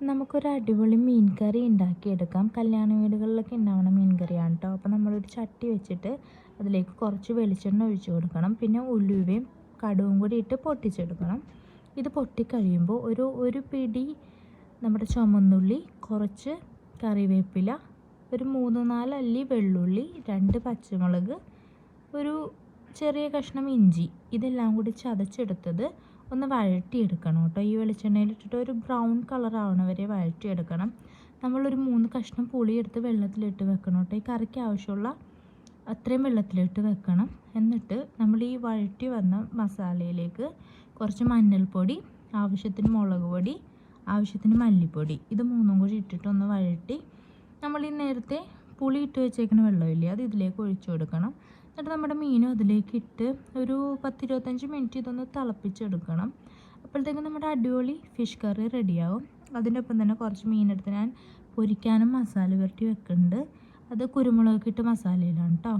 നമുക്കൊരു അടിപൊളി മീൻ കറി ഉണ്ടാക്കിയെടുക്കാം. കല്യാണ വീടുകളിലൊക്കെ ഉണ്ടാവുന്ന മീൻ കറിയാണ് കേട്ടോ. അപ്പോൾ നമ്മളൊരു ചട്ടി വെച്ചിട്ട് അതിലേക്ക് കുറച്ച് വെളിച്ചെണ്ണ ഒഴിച്ച് കൊടുക്കണം. പിന്നെ ഉലുവയും കടുവും കൂടി ഇട്ട് പൊട്ടിച്ചെടുക്കണം. ഇത് പൊട്ടിക്കഴിയുമ്പോൾ ഒരു പിടി നമ്മുടെ ചുമന്നുള്ളി, കുറച്ച് കറിവേപ്പില, ഒരു 3-4 അല്ലി വെള്ളുള്ളി, 2 പച്ചമുളക്, ഒരു ചെറിയ കഷ്ണം ഇഞ്ചി, ഇതെല്ലാം കൂടി ചതച്ചെടുത്തത് ഒന്ന് വഴറ്റിയെടുക്കണം കേട്ടോ. ഈ വെളിച്ചെണ്ണയിലിട്ടിട്ട് ഒരു ബ്രൗൺ കളർ ആവണ വരെ വഴറ്റിയെടുക്കണം. നമ്മളൊരു 3 കഷ്ണം പുളി എടുത്ത് വെള്ളത്തിലിട്ട് വെക്കണം കേട്ടോ. ഈ കറിക്ക് ആവശ്യമുള്ള അത്രയും വെള്ളത്തിലിട്ട് വെക്കണം. എന്നിട്ട് നമ്മൾ ഈ വഴറ്റി വന്ന മസാലയിലേക്ക് കുറച്ച് മഞ്ഞൾപ്പൊടി, ആവശ്യത്തിന് മുളക് പൊടി, ആവശ്യത്തിന് മല്ലിപ്പൊടി, ഇത് 3ഉം കൂടി ഇട്ടിട്ടൊന്ന് വഴറ്റി നമ്മൾ ഈ നേരത്തെ പുളി ഇട്ട് വെച്ചേക്കുന്ന വെള്ളമില്ലേ, അത് ഇതിലേക്ക് ഒഴിച്ചു കൊടുക്കണം. എന്നിട്ട് നമ്മുടെ മീനും അതിലേക്ക് ഇട്ട് ഒരു 10-25 മിനിറ്റ് ഇതൊന്ന് തിളപ്പിച്ചെടുക്കണം. അപ്പോഴത്തേക്കും നമ്മുടെ അടിപൊളി ഫിഷ് കറി റെഡിയാവും. അതിൻ്റെ ഒപ്പം തന്നെ കുറച്ച് മീനെടുത്ത് ഞാൻ പൊരിക്കാനും മസാല പുരട്ടി വെക്കുന്നുണ്ട്. അത് കുരുമുളകൊക്കെ ഇട്ട് മസാലയിലാണ് കേട്ടോ.